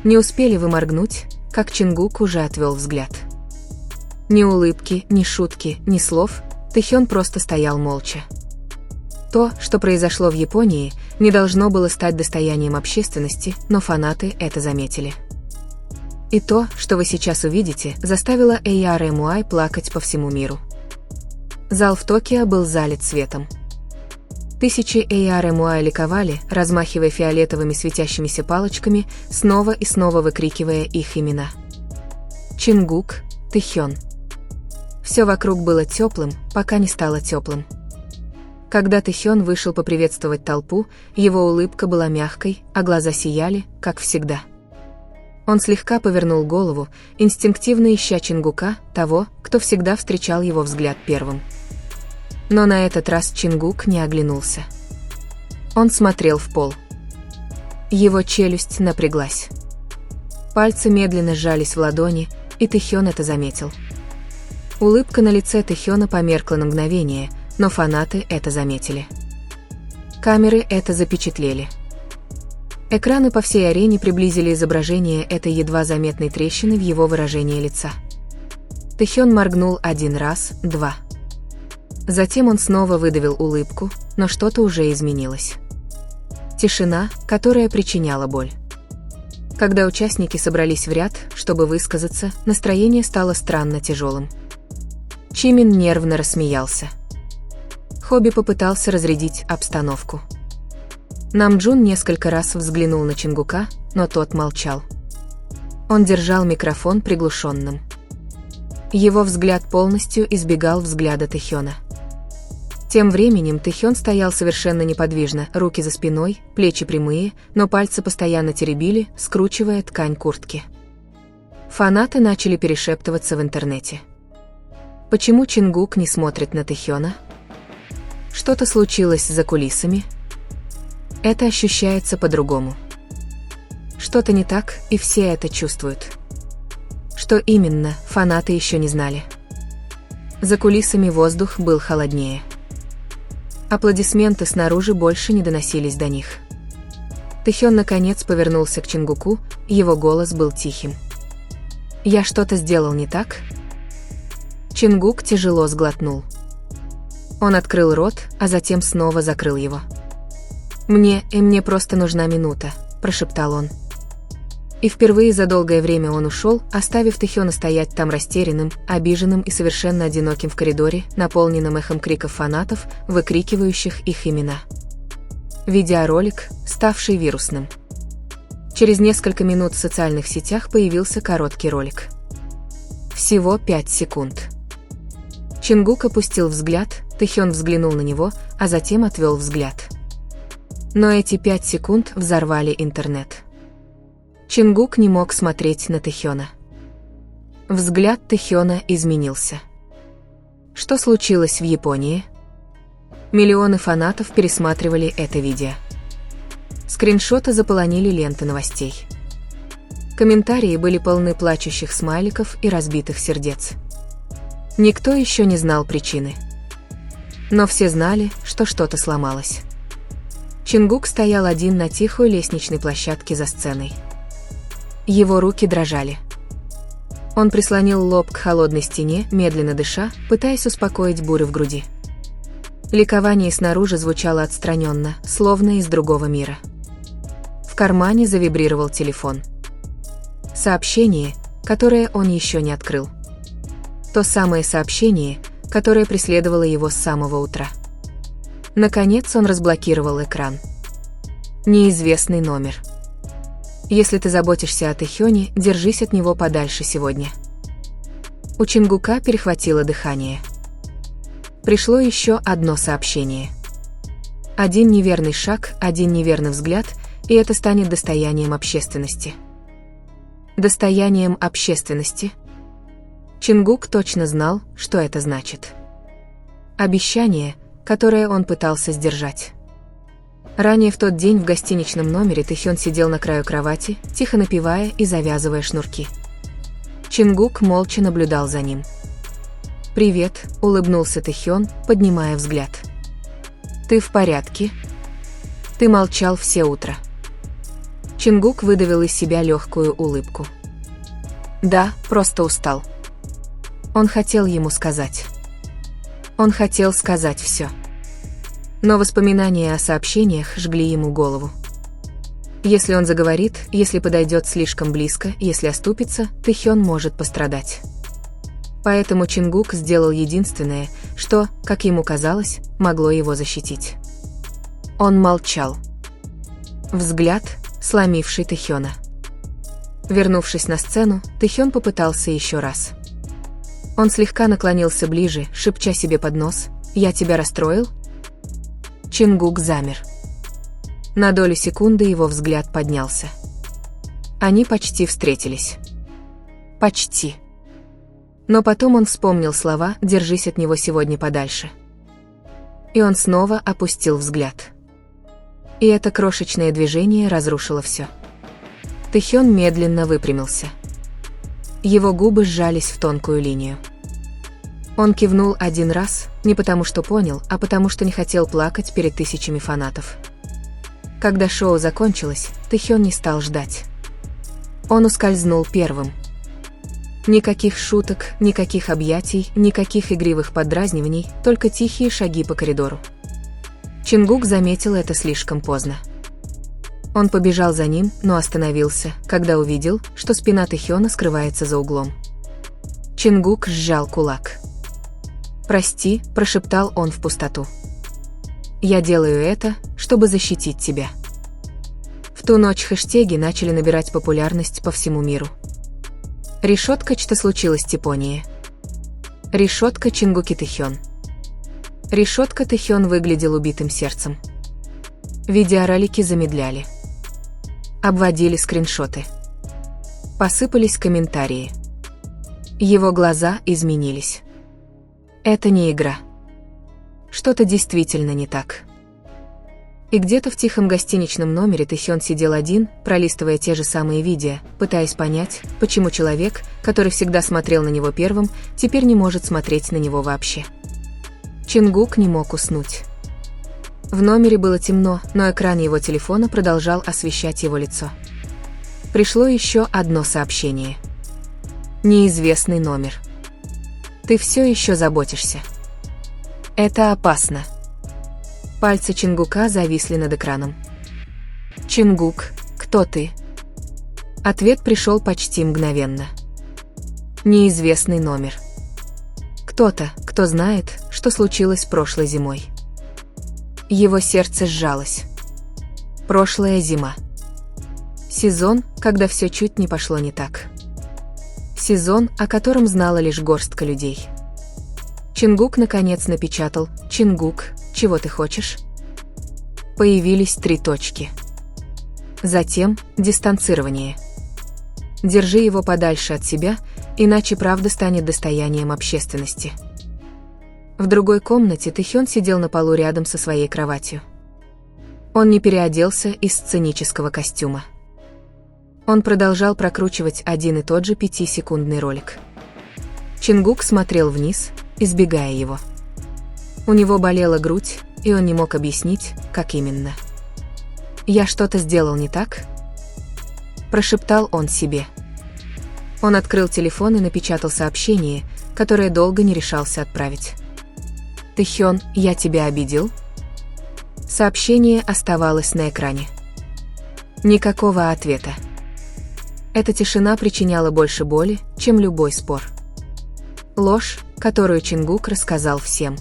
Не успели вы моргнуть, как Чингук уже отвел взгляд. Ни улыбки, ни шутки, ни слов, Тэхён просто стоял молча. То, что произошло в Японии, не должно было стать достоянием общественности, но фанаты это заметили. И то, что вы сейчас увидите, заставило ARMY плакать по всему миру. Зал в Токио был залит светом. Тысячи ARMY ликовали, размахивая фиолетовыми светящимися палочками, снова и снова выкрикивая их имена. Чингук, Тэхён. Все вокруг было теплым, пока не стало теплым. Когда Тэхён вышел поприветствовать толпу, его улыбка была мягкой, а глаза сияли, как всегда. Он слегка повернул голову, инстинктивно ища Чингука, того, кто всегда встречал его взгляд первым. Но на этот раз Чингук не оглянулся. Он смотрел в пол. Его челюсть напряглась. Пальцы медленно сжались в ладони, и Тэхён это заметил. Улыбка на лице Тэхёна померкла на мгновение, но фанаты это заметили. Камеры это запечатлели. Экраны по всей арене приблизили изображение этой едва заметной трещины в его выражении лица. Тэхён моргнул один раз, два. Затем он снова выдавил улыбку, но что-то уже изменилось. Тишина, которая причиняла боль. Когда участники собрались в ряд, чтобы высказаться, настроение стало странно тяжелым. Чимин нервно рассмеялся. Хобби попытался разрядить обстановку. Намджун несколько раз взглянул на Чингука, но тот молчал. Он держал микрофон приглушенным. Его взгляд полностью избегал взгляда Тэхёна. Тем временем Тэхён стоял совершенно неподвижно, руки за спиной, плечи прямые, но пальцы постоянно теребили, скручивая ткань куртки. Фанаты начали перешептываться в интернете. Почему Чингук не смотрит на Тэхёна? Что-то случилось за кулисами? Это ощущается по-другому. Что-то не так, и все это чувствуют. Что именно, фанаты еще не знали. За кулисами воздух был холоднее. Аплодисменты снаружи больше не доносились до них. Тэхён наконец повернулся к Чингуку, его голос был тихим. «Я что-то сделал не так?» Чингук тяжело сглотнул. Он открыл рот, а затем снова закрыл его. «Мне просто нужна минута», – прошептал он. И впервые за долгое время он ушел, оставив Тэхёна стоять там растерянным, обиженным и совершенно одиноким в коридоре, наполненном эхом криков фанатов, выкрикивающих их имена. Видеоролик, ставший вирусным. Через несколько минут в социальных сетях появился короткий ролик. Всего 5 секунд. Чингук опустил взгляд, Тэхён взглянул на него, а затем отвел взгляд. Но эти 5 секунд взорвали интернет. Чингук не мог смотреть на Тэхёна. Взгляд Тэхёна изменился. Что случилось в Японии? Миллионы фанатов пересматривали это видео. Скриншоты заполонили ленты новостей. Комментарии были полны плачущих смайликов и разбитых сердец. Никто еще не знал причины. Но все знали, что что-то сломалось. Чингук стоял один на тихой лестничной площадке за сценой. Его руки дрожали. Он прислонил лоб к холодной стене, медленно дыша, пытаясь успокоить бурю в груди. Ликование снаружи звучало отстраненно, словно из другого мира. В кармане завибрировал телефон. Сообщение, которое он еще не открыл. То самое сообщение, которое преследовало его с самого утра. Наконец он разблокировал экран. Неизвестный номер. Если ты заботишься о Тэхёне, держись от него подальше сегодня. У Чингука перехватило дыхание. Пришло еще одно сообщение. Один неверный шаг, один неверный взгляд, и это станет достоянием общественности. Достоянием общественности? Чингук точно знал, что это значит. Обещание, которое он пытался сдержать. Ранее в тот день в гостиничном номере Тэхён сидел на краю кровати, тихо напевая и завязывая шнурки. Чингук молча наблюдал за ним. «Привет», — улыбнулся Тэхён, поднимая взгляд. «Ты в порядке?» «Ты молчал все утро». Чингук выдавил из себя легкую улыбку. Да, просто устал. Он хотел ему сказать. Он хотел сказать все. Но воспоминания о сообщениях жгли ему голову. Если он заговорит, если подойдет слишком близко, если оступится, Тэхён может пострадать. Поэтому Чингук сделал единственное, что, как ему казалось, могло его защитить. Он молчал. Взгляд, сломивший Тэхёна. Вернувшись на сцену, Тэхён попытался еще раз. Он слегка наклонился ближе, шепча себе под нос: «Я тебя расстроил?» Чингук замер. На долю секунды его взгляд поднялся. Они почти встретились. Почти. Но потом он вспомнил слова «держись от него сегодня подальше». И он снова опустил взгляд. И это крошечное движение разрушило все. Тэхён медленно выпрямился. Его губы сжались в тонкую линию. Он кивнул один раз, не потому что понял, а потому что не хотел плакать перед тысячами фанатов. Когда шоу закончилось, Тэхён не стал ждать. Он ускользнул первым. Никаких шуток, никаких объятий, никаких игривых поддразниваний, только тихие шаги по коридору. Чингук заметил это слишком поздно. Он побежал за ним, но остановился, когда увидел, что спина Тэхёна скрывается за углом. Чингук сжал кулак. «Прости», – прошептал он в пустоту. «Я делаю это, чтобы защитить тебя». В ту ночь хэштеги начали набирать популярность по всему миру. Решетка «Что случилось в Японии?» Решетка Чингуки Тэхён. Решетка Тэхён выглядел убитым сердцем. Видеоролики замедляли. Обводили скриншоты. Посыпались комментарии. Его глаза изменились. Это не игра. Что-то действительно не так. И где-то в тихом гостиничном номере Тэхён сидел один, пролистывая те же самые видео, пытаясь понять, почему человек, который всегда смотрел на него первым, теперь не может смотреть на него вообще. Чингук не мог уснуть. В номере было темно, но экран его телефона продолжал освещать его лицо. Пришло еще одно сообщение. Неизвестный номер. Ты все еще заботишься. Это опасно. Пальцы Чингука зависли над экраном. «Чингук, кто ты?» Ответ пришел почти мгновенно. Неизвестный номер. Кто-то, кто знает, что случилось прошлой зимой. Его сердце сжалось. Прошлая зима. Сезон, когда все чуть не пошло не так. Сезон, о котором знала лишь горстка людей. Чингук наконец напечатал: «Чингук, чего ты хочешь?» Появились 3 точки. Затем дистанцирование. Держи его подальше от себя, иначе правда станет достоянием общественности. В другой комнате Тэхён сидел на полу рядом со своей кроватью. Он не переоделся из сценического костюма. Он продолжал прокручивать один и тот же 5-секундный ролик. Чингук смотрел вниз, избегая его. У него болела грудь, и он не мог объяснить, как именно. «Я что-то сделал не так?» – прошептал он себе. Он открыл телефон и напечатал сообщение, которое долго не решался отправить. «Тэхён, я тебя обидел?» Сообщение оставалось на экране. Никакого ответа. Эта тишина причиняла больше боли, чем любой спор. Ложь, которую Чингук рассказал всем.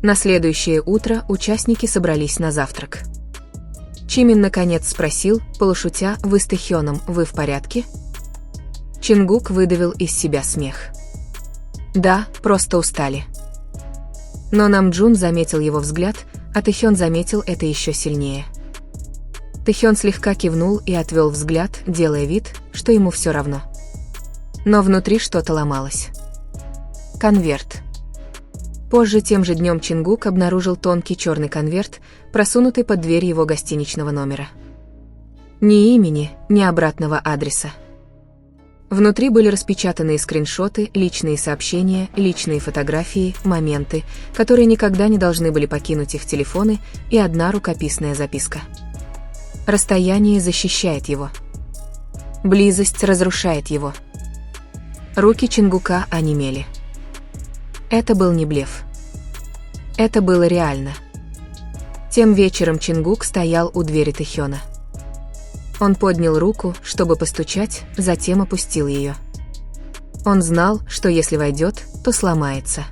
На следующее утро участники собрались на завтрак. Чимин наконец спросил, полушутя: «Вы с Тэхёном, вы в порядке?» Чингук выдавил из себя смех. «Да, просто устали». Но Намджун заметил его взгляд, а Тэхён заметил это еще сильнее. Тэхён слегка кивнул и отвел взгляд, делая вид, что ему все равно. Но внутри что-то ломалось. Конверт. Позже тем же днем Чингук обнаружил тонкий черный конверт, просунутый под дверь его гостиничного номера. Ни имени, ни обратного адреса. Внутри были распечатанные скриншоты, личные сообщения, личные фотографии, моменты, которые никогда не должны были покинуть их телефоны, и одна рукописная записка. Расстояние защищает его. Близость разрушает его. Руки Чингука онемели. Это был не блеф. Это было реально. Тем вечером Чингук стоял у двери Тэхёна. Он поднял руку, чтобы постучать, затем опустил ее. Он знал, что если войдет, то сломается.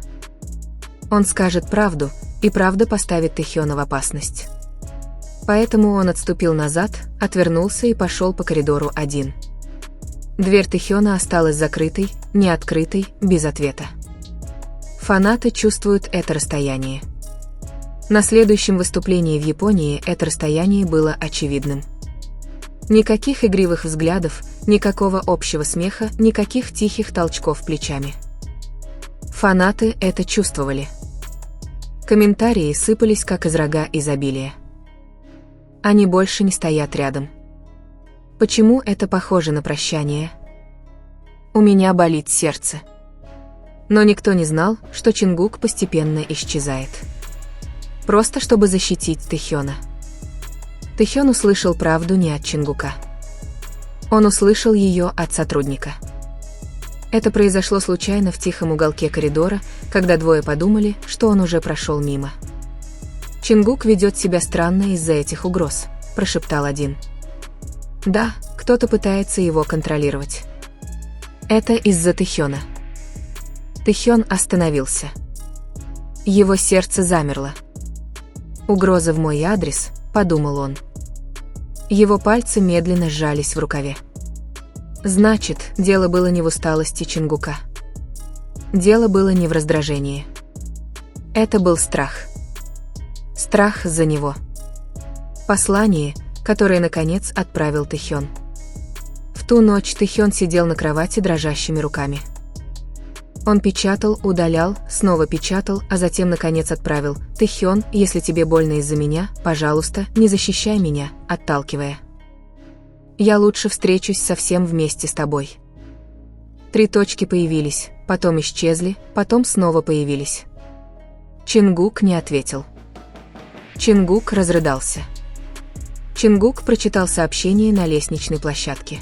Он скажет правду, и правда поставит Тэхёна в опасность. Поэтому он отступил назад, отвернулся и пошел по коридору один. Дверь Тэхёна осталась закрытой, неоткрытой, без ответа. Фанаты чувствуют это расстояние. На следующем выступлении в Японии это расстояние было очевидным. Никаких игривых взглядов, никакого общего смеха, никаких тихих толчков плечами. Фанаты это чувствовали. Комментарии сыпались как из рога изобилия. Они больше не стоят рядом. Почему это похоже на прощание? У меня болит сердце. Но никто не знал, что Чингук постепенно исчезает. Просто чтобы защитить Тэхёна. Тэхён услышал правду не от Чингука. Он услышал ее от сотрудника. Это произошло случайно в тихом уголке коридора, когда двое подумали, что он уже прошел мимо. «Чингук ведет себя странно из-за этих угроз», – прошептал один. «Да, кто-то пытается его контролировать. Это из-за Тэхёна». Тэхён остановился. Его сердце замерло. «Угроза в мой адрес», – подумал он. Его пальцы медленно сжались в рукаве. Значит, дело было не в усталости Чингука. Дело было не в раздражении. Это был страх. Страх за него. Послание, которое, наконец, отправил Тэхён. В ту ночь Тэхён сидел на кровати дрожащими руками. Он печатал, удалял, снова печатал, а затем, наконец, отправил: «Тэхён, если тебе больно из-за меня, пожалуйста, не защищай меня», отталкивая. «Я лучше встречусь совсем вместе с тобой». 3 точки появились, потом исчезли, потом снова появились. Чингук не ответил. Чингук разрыдался. Чингук прочитал сообщение на лестничной площадке.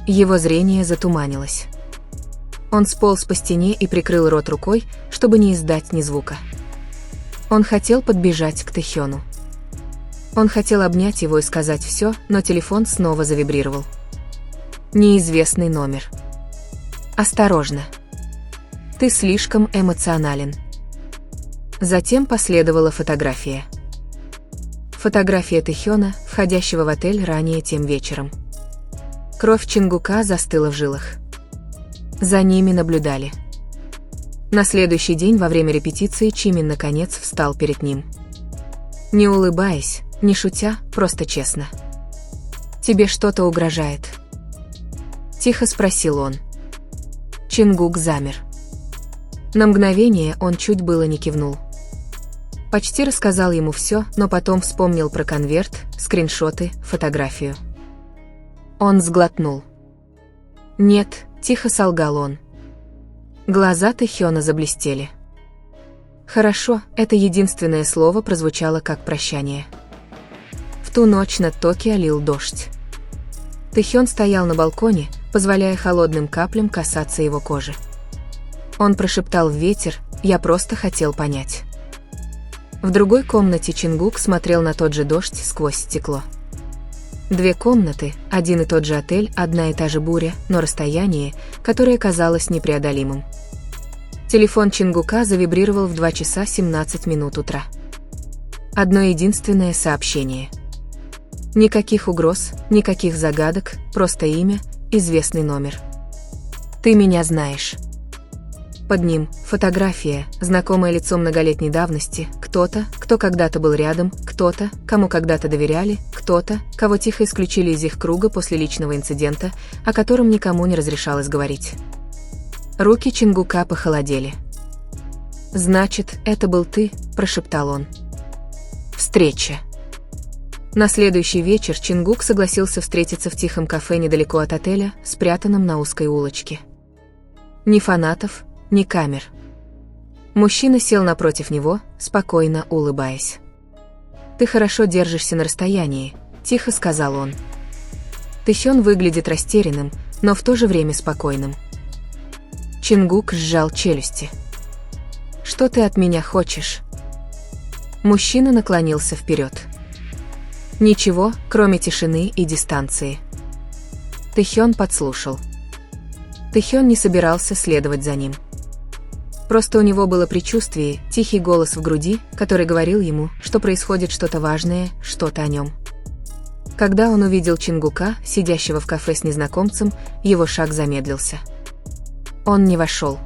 Его зрение затуманилось. Он сполз по стене и прикрыл рот рукой, чтобы не издать ни звука. Он хотел подбежать к Тэхёну. Он хотел обнять его и сказать все, но телефон снова завибрировал. Неизвестный номер. «Осторожно. Ты слишком эмоционален». Затем последовала фотография. Фотография Тэхёна, входящего в отель ранее тем вечером. Кровь Чингука застыла в жилах. За ними наблюдали. На следующий день во время репетиции Чимин наконец встал перед ним. Не улыбаясь, не шутя, просто честно. «Тебе что-то угрожает?» Тихо спросил он. Чингук замер. На мгновение он чуть было не кивнул. Почти рассказал ему все, но потом вспомнил про конверт, скриншоты, фотографию. Он сглотнул. «Нет», — тихо солгал он. Глаза Тэхёна заблестели. «Хорошо», — это единственное слово прозвучало как прощание. В ту ночь над Токио лил дождь. Тэхён стоял на балконе, позволяя холодным каплям касаться его кожи. Он прошептал в ветер: «Я просто хотел понять». В другой комнате Чингук смотрел на тот же дождь сквозь стекло. 2 комнаты, один и тот же отель, одна и та же буря, но расстояние, которое казалось непреодолимым. Телефон Чингука завибрировал в 2 часа 17 минут утра. Одно единственное сообщение. Никаких угроз, никаких загадок, просто имя, известный номер. «Ты меня знаешь». Под ним фотография, знакомое лицо многолетней давности, кто-то, кто когда-то был рядом, кто-то, кому когда-то доверяли, кто-то, кого тихо исключили из их круга после личного инцидента, о котором никому не разрешалось говорить. Руки Чингука похолодели. «Значит, это был ты», – прошептал он. Встреча. На следующий вечер Чингук согласился встретиться в тихом кафе недалеко от отеля, спрятанном на узкой улочке. Ни фанатов, ни камер. Мужчина сел напротив него, спокойно улыбаясь. «Ты хорошо держишься на расстоянии», тихо сказал он. Тэхён выглядит растерянным, но в то же время спокойным. Чингук сжал челюсти. «Что ты от меня хочешь?» Мужчина наклонился вперед. Ничего, кроме тишины и дистанции. Тэхён подслушал. Тэхён не собирался следовать за ним. Просто у него было предчувствие, тихий голос в груди, который говорил ему, что происходит что-то важное, что-то о нем. Когда он увидел Чингука, сидящего в кафе с незнакомцем, его шаг замедлился. Он не вошел.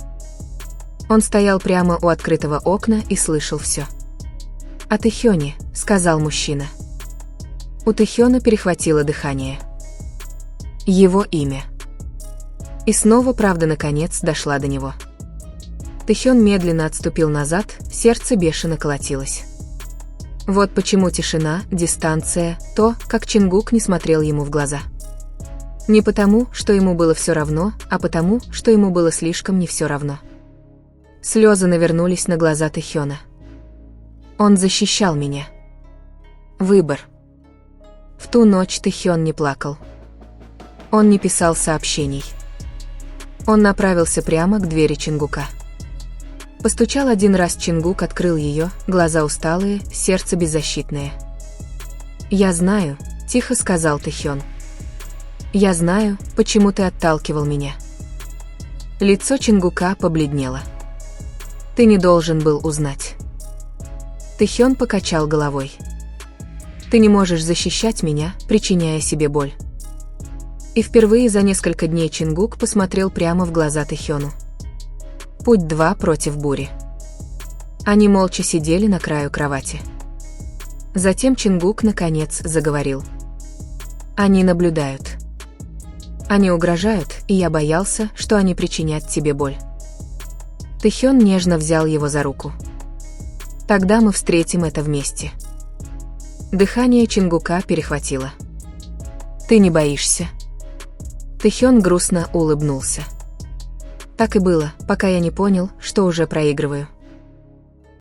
Он стоял прямо у открытого окна и слышал все. «О Тэхёне», — сказал мужчина. У Тэхёна перехватило дыхание. Его имя. И снова правда наконец дошла до него. Тэхён медленно отступил назад, сердце бешено колотилось. Вот почему тишина, дистанция, то, как Чингук не смотрел ему в глаза. Не потому, что ему было все равно, а потому, что ему было слишком не все равно. Слезы навернулись на глаза Тэхёна. Он защищал меня. Выбор. В ту ночь Тэхён не плакал. Он не писал сообщений. Он направился прямо к двери Чингука. Постучал один раз, Чингук открыл ее, глаза усталые, сердце беззащитное. «Я знаю», — тихо сказал Тэхён. «Я знаю, почему ты отталкивал меня». Лицо Чингука побледнело. «Ты не должен был узнать». Тэхён покачал головой. «Ты не можешь защищать меня, причиняя себе боль». И впервые за несколько дней Чингук посмотрел прямо в глаза Тэхёну. Путь 2 против бури. Они молча сидели на краю кровати. Затем Чингук наконец заговорил. «Они наблюдают. Они угрожают, и я боялся, что они причинят тебе боль». Тэхён нежно взял его за руку. «Тогда мы встретим это вместе». Дыхание Чингука перехватило. «Ты не боишься?» Тэхён грустно улыбнулся. Так и было, пока я не понял, что уже проигрываю.